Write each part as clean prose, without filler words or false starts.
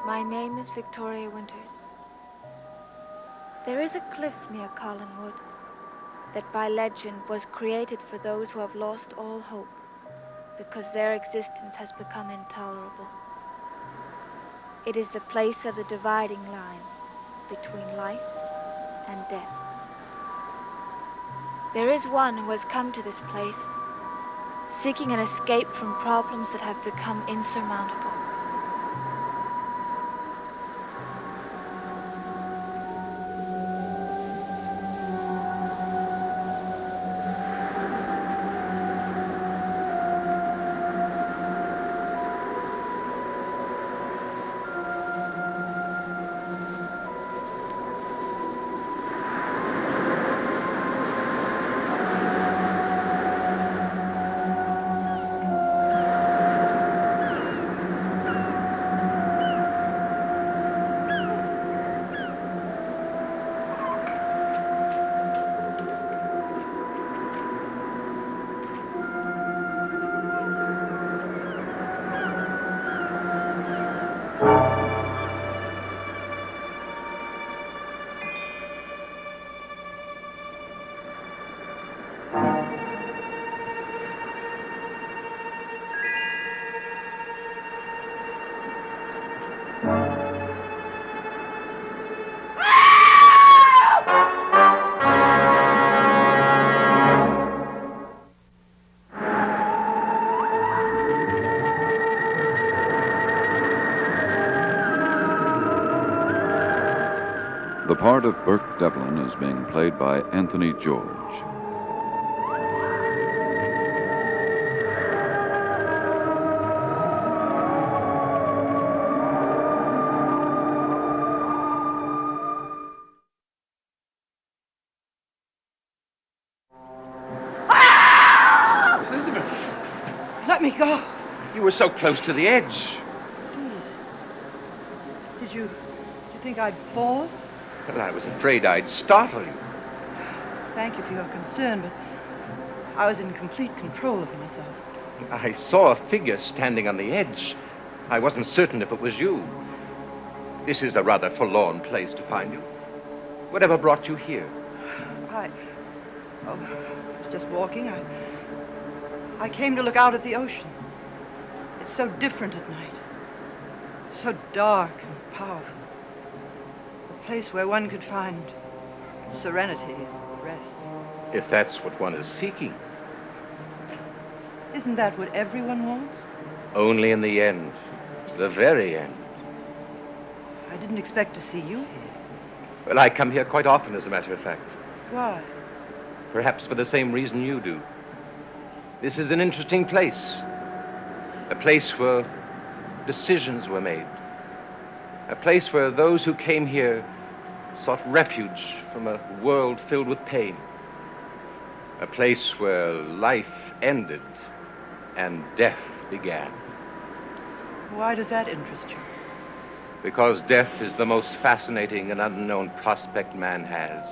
My name is Victoria Winters. There is a cliff near Collinwood that by legend was created for those who have lost all hope because their existence has become intolerable. It is the place of the dividing line between life and death. There is one who has come to this place, seeking an escape from problems that have become insurmountable. The part of Burke Devlin is being played by Anthony George. Elizabeth, let me go. You were so close to the edge. Please. Did you think I'd fall? Well, I was afraid I'd startle you. Thank you for your concern, but I was in complete control of myself. I saw a figure standing on the edge. I wasn't certain if it was you. This is a rather forlorn place to find you. Whatever brought you here? I was just walking. I came to look out at the ocean. It's so different at night. So dark and powerful. A place where one could find serenity and rest. If that's what one is seeking. Isn't that what everyone wants? Only in the end. The very end. I didn't expect to see you here. Well, I come here quite often, as a matter of fact. Why? Perhaps for the same reason you do. This is an interesting place. A place where decisions were made. A place where those who came here sought refuge from a world filled with pain. A place where life ended and death began. Why does that interest you? Because death is the most fascinating and unknown prospect man has.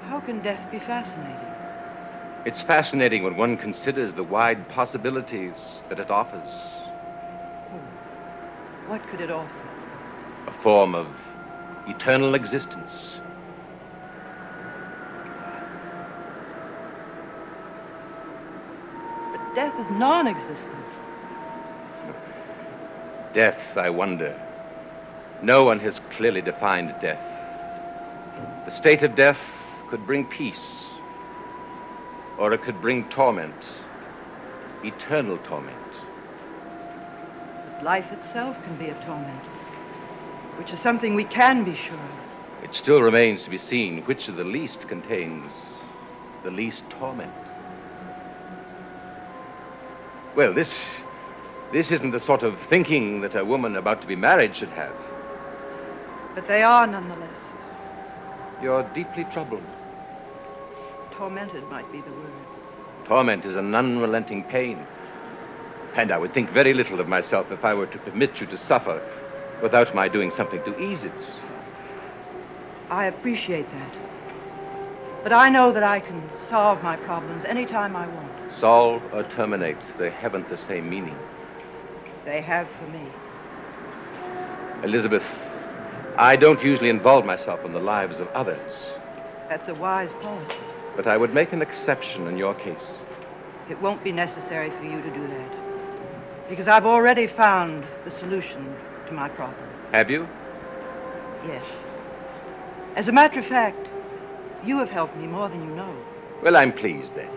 How can death be fascinating? It's fascinating when one considers the wide possibilities that it offers. What could it offer? A form of eternal existence. But death is non-existence. Death, I wonder. No one has clearly defined death. The state of death could bring peace, or it could bring torment, eternal torment. But life itself can be a torment, which is something we can be sure of. It still remains to be seen which of the least contains the least torment. Well, this isn't the sort of thinking that a woman about to be married should have. But they are nonetheless. You're deeply troubled. Tormented might be the word. Torment is an unrelenting pain. And I would think very little of myself if I were to permit you to suffer without my doing something to ease it. I appreciate that. But I know that I can solve my problems anytime I want. Solve or terminate, they haven't the same meaning. They have for me. Elizabeth, I don't usually involve myself in the lives of others. That's a wise policy. But I would make an exception in your case. It won't be necessary for you to do that. Because I've already found the solution to my problem. Have you? Yes. As a matter of fact, you have helped me more than you know. Well, I'm pleased then.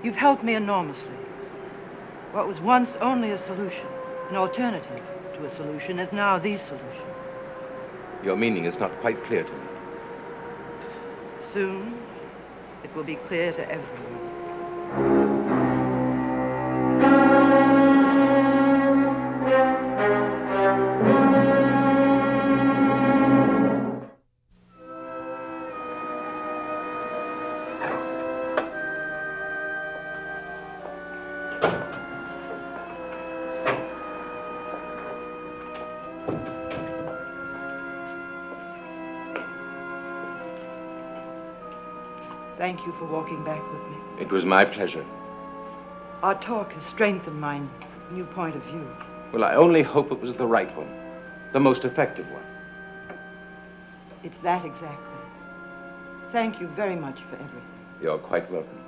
You've helped me enormously. What was once only a solution, an alternative to a solution, is now the solution. Your meaning is not quite clear to me. Soon, it will be clear to everyone. Thank you for walking back with me. It was my pleasure. Our talk has strengthened my new point of view. Well, I only hope it was the right one, the most effective one. It's that exactly. Thank you very much for everything. You're quite welcome.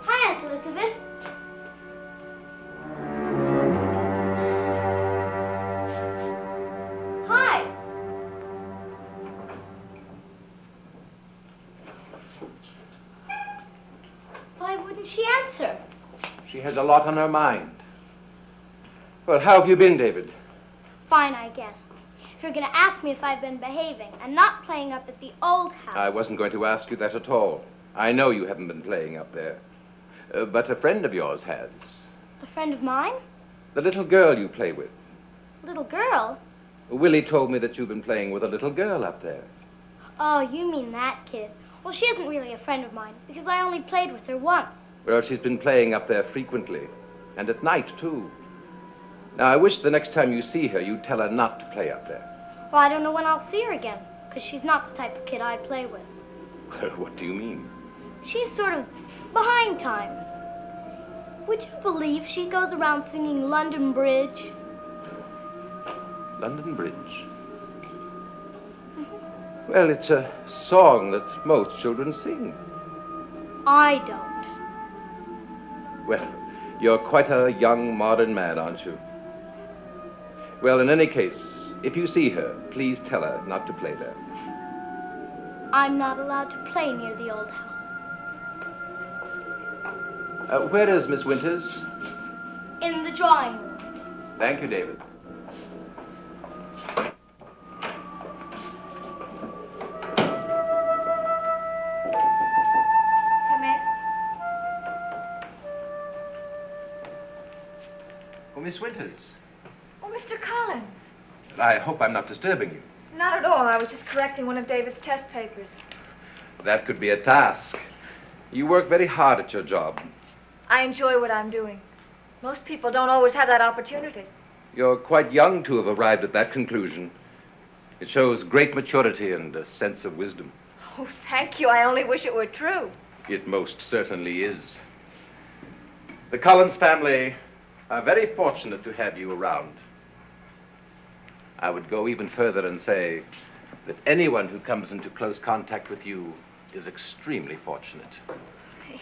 Hi, Aunt Elizabeth. Hi. Why wouldn't she answer? She has a lot on her mind. Well, how have you been, David? Fine, I guess. If you're going to ask me if I've been behaving and not playing up at the old house. I wasn't going to ask you that at all. I know you haven't been playing up there. But a friend of yours has. A friend of mine? The little girl you play with. Little girl? Willie told me that you've been playing with a little girl up there. Oh, you mean that kid. Well, she isn't really a friend of mine because I only played with her once. Well, she's been playing up there frequently. And at night, too. Now, I wish the next time you see her, you'd tell her not to play up there. Well, I don't know when I'll see her again because she's not the type of kid I play with. Well, what do you mean? She's sort of behind times. Would you believe she goes around singing London Bridge? London Bridge? Well, it's a song that most children sing. I don't. Well, you're quite a young, modern man, aren't you? Well, in any case, if you see her, please tell her not to play there. I'm not allowed to play near the old house. Where is Miss Winters? In the drawing room. Thank you, David. Come in. Oh, Miss Winters. Oh, Mr. Collins. I hope I'm not disturbing you. Not at all. I was just correcting one of David's test papers. That could be a task. You work very hard at your job. I enjoy what I'm doing. Most people don't always have that opportunity. You're quite young to have arrived at that conclusion. It shows great maturity and a sense of wisdom. Oh, thank you. I only wish it were true. It most certainly is. The Collins family are very fortunate to have you around. I would go even further and say that anyone who comes into close contact with you is extremely fortunate.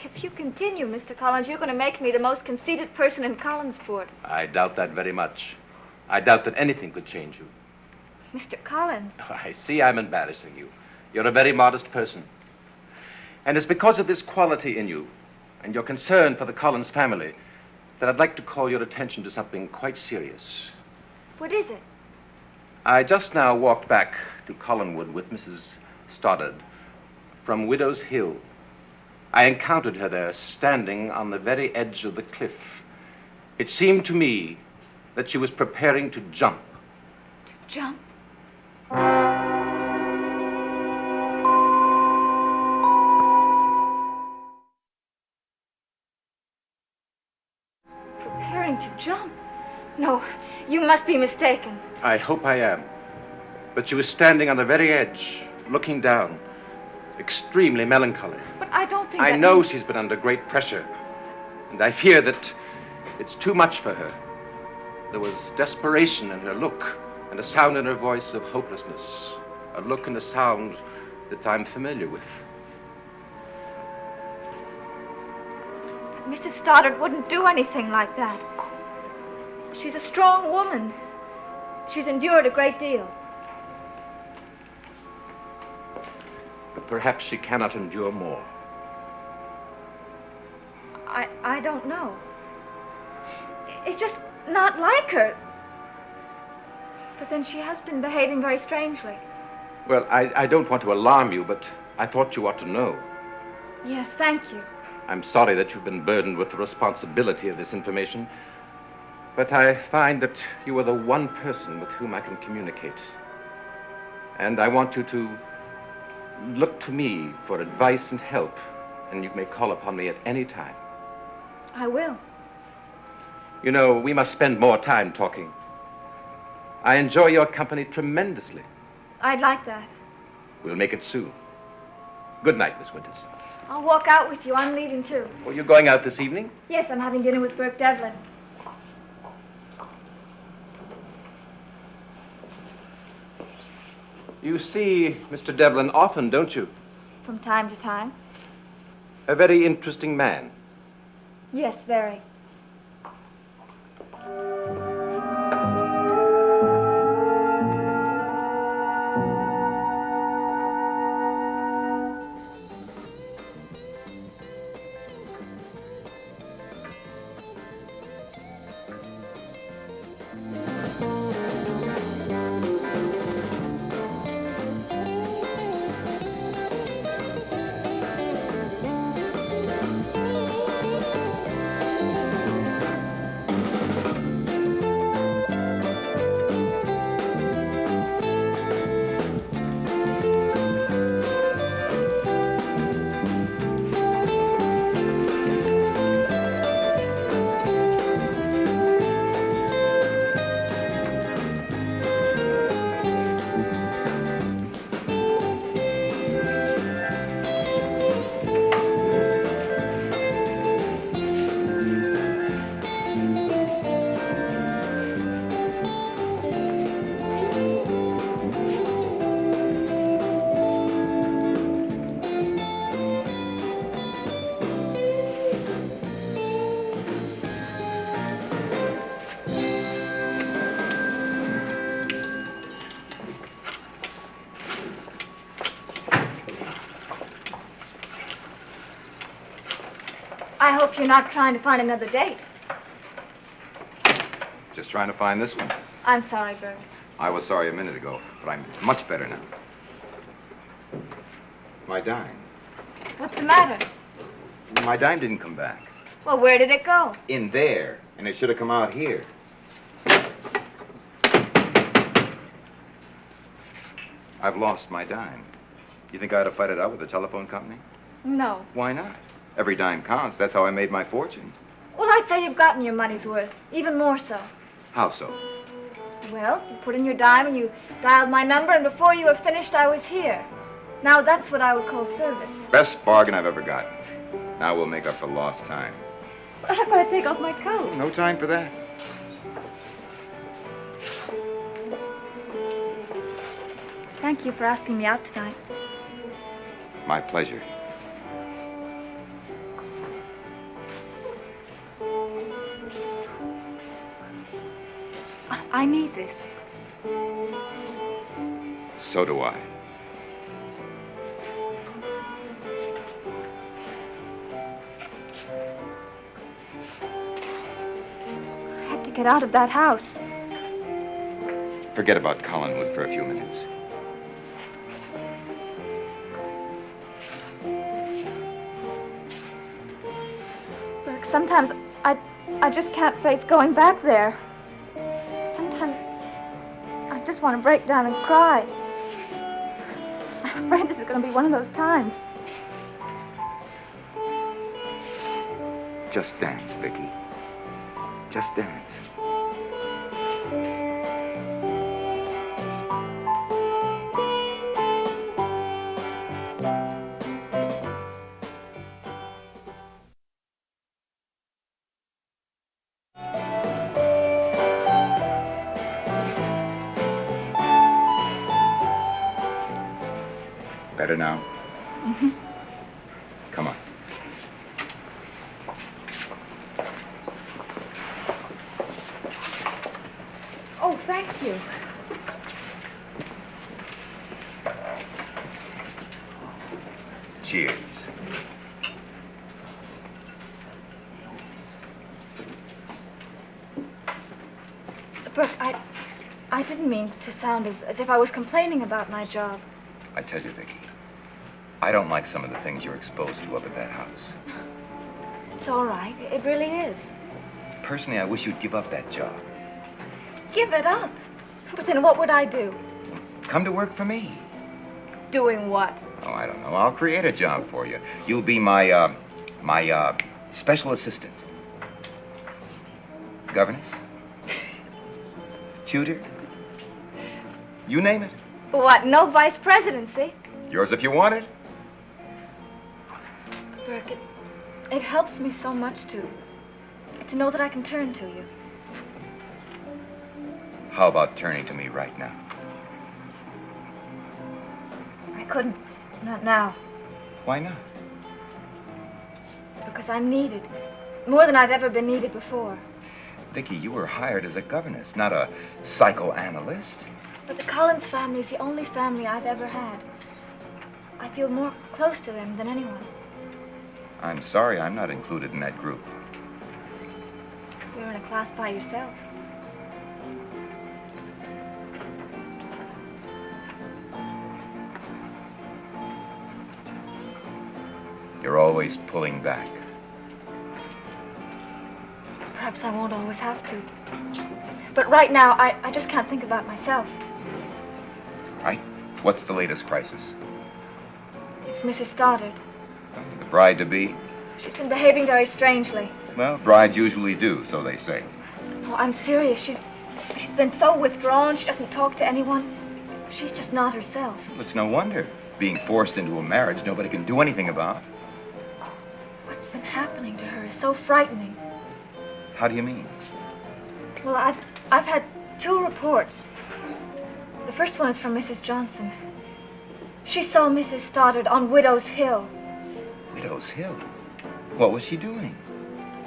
If you continue, Mr. Collins, you're going to make me the most conceited person in Collinsport. I doubt that very much. I doubt that anything could change you. Mr. Collins. I see I'm embarrassing you. You're a very modest person. And it's because of this quality in you and your concern for the Collins family that I'd like to call your attention to something quite serious. What is it? I just now walked back to Collinwood with Mrs. Stoddard from Widow's Hill. I encountered her there, standing on the very edge of the cliff. It seemed to me that she was preparing to jump. To jump? Preparing to jump? No, you must be mistaken. I hope I am. But she was standing on the very edge, looking down. extremely melancholy. But I don't think I that know means- she's been under great pressure, and I fear that it's too much for her. There was desperation in her look, and a sound in her voice of hopelessness. A look and a sound that I'm familiar with. Mrs. Stoddard wouldn't do anything like that. She's a strong woman. She's endured a great deal. But perhaps she cannot endure more. I don't know. It's just not like her. But then she has been behaving very strangely. Well, I don't want to alarm you, but I thought you ought to know. Yes, thank you. I'm sorry that you've been burdened with the responsibility of this information, but I find that you are the one person with whom I can communicate. And I want you to look to me for advice and help, and you may call upon me at any time. I will. You know, we must spend more time talking. I enjoy your company tremendously. I'd like that. We'll make it soon. Good night, Miss Winters. I'll walk out with you. I'm leaving too. Oh, you're going out this evening? Yes, I'm having dinner with Burke Devlin. You see Mr. Devlin often, don't you? From time to time. A very interesting man. Yes, very. I hope you're not trying to find another date. Just trying to find this one. I'm sorry, Burke. I was sorry a minute ago, but I'm much better now. My dime. What's the matter? My dime didn't come back. Well, where did it go? In there, and it should have come out here. I've lost my dime. You think I ought to fight it out with the telephone company? No. Why not? Every dime counts. That's how I made my fortune. Well, I'd say you've gotten your money's worth. Even more so. How so? Well, you put in your dime and you dialed my number, and before you were finished, I was here. Now, that's what I would call service. Best bargain I've ever gotten. Now we'll make up for lost time. But I've got to take off my coat. No time for that. Thank you for asking me out tonight. My pleasure. I need this. So do I. I had to get out of that house. Forget about Collinwood for a few minutes. Burke, sometimes I just can't face going back there. Sometimes I just want to break down and cry. I'm afraid this is going to be one of those times. Just dance, Vicky. Just dance. Better now? Mm-hmm. Come on. Oh, thank you. Cheers. Burke, I didn't mean to sound as if I was complaining about my job. I tell you, Vicky, I don't like some of the things you're exposed to up at that house. It's all right. It really is. Personally, I wish you'd give up that job. Give it up? But then what would I do? Come to work for me. Doing what? Oh, I don't know. I'll create a job for you. You'll be my special assistant. Governess? Tutor? You name it. What, no vice presidency? Yours if you want it. Burke, it helps me so much to know that I can turn to you. How about turning to me right now? I couldn't. Not now. Why not? Because I'm needed. More than I've ever been needed before. Vicky, you were hired as a governess, not a psychoanalyst. But the Collins family is the only family I've ever had. I feel more close to them than anyone. I'm sorry I'm not included in that group. You're in a class by yourself. You're always pulling back. Perhaps I won't always have to. But right now, I just can't think about myself. Right? What's the latest crisis? It's Mrs. Stoddard. The bride-to-be? She's been behaving very strangely. Well, brides usually do, so they say. Oh, I'm serious. She's been so withdrawn. She doesn't talk to anyone. She's just not herself. It's no wonder. Being forced into a marriage nobody can do anything about. What's been happening to her is so frightening. How do you mean? Well, I've had 2 reports. The first one is from Mrs. Johnson. She saw Mrs. Stoddard on Widow's Hill. Widow's Hill? What was she doing?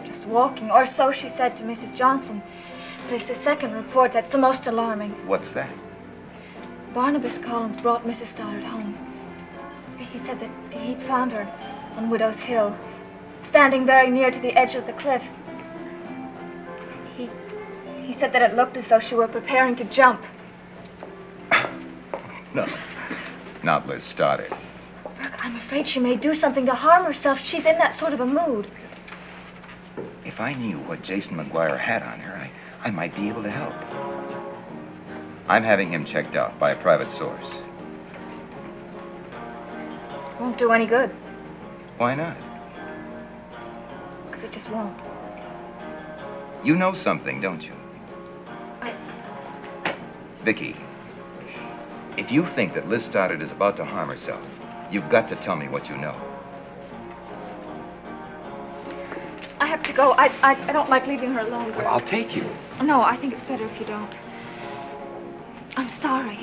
Just walking, or so she said to Mrs. Johnson. But it's the second report that's the most alarming. What's that? Barnabas Collins brought Mrs. Stoddard home. He said that he'd found her on Widow's Hill, standing very near to the edge of the cliff. He said that it looked as though she were preparing to jump. No, not Liz Stoddard. Burke, I'm afraid she may do something to harm herself. She's in that sort of a mood. If I knew what Jason McGuire had on her, I might be able to help. I'm having him checked out by a private source. Won't do any good. Why not? Because it just won't. You know something, don't you? Vicky, if you think that Liz Stoddard is about to harm herself, you've got to tell me what you know. I have to go. I don't like leaving her alone. Well, I'll take you. No, I think it's better if you don't. I'm sorry.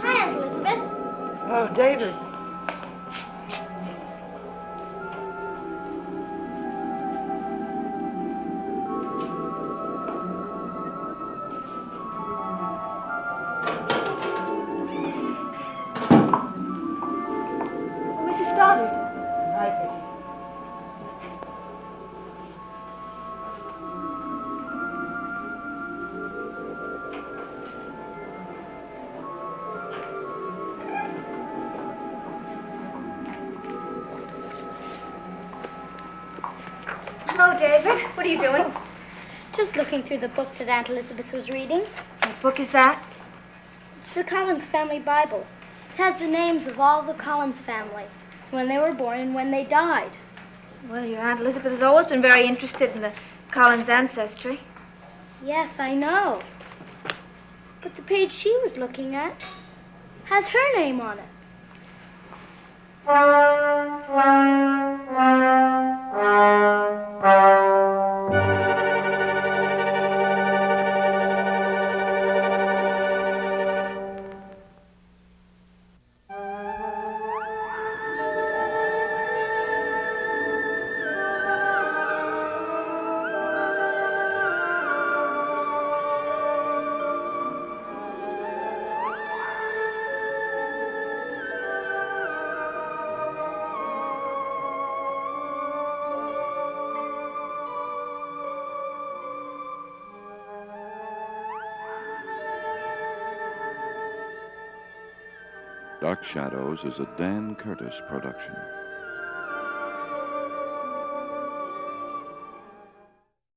Hi, Aunt Elizabeth. Oh, David. Mrs. Stoddard. Hi, Vicky. Hello, David. What are you doing? Just looking through the book that Aunt Elizabeth was reading. What book is that? It's the Collins family Bible. It has the names of all the Collins family, when they were born and when they died. Well, your Aunt Elizabeth has always been very interested in the Collins ancestry. Yes, I know. But the page she was looking at has her name on it. Dark Shadows is a Dan Curtis production.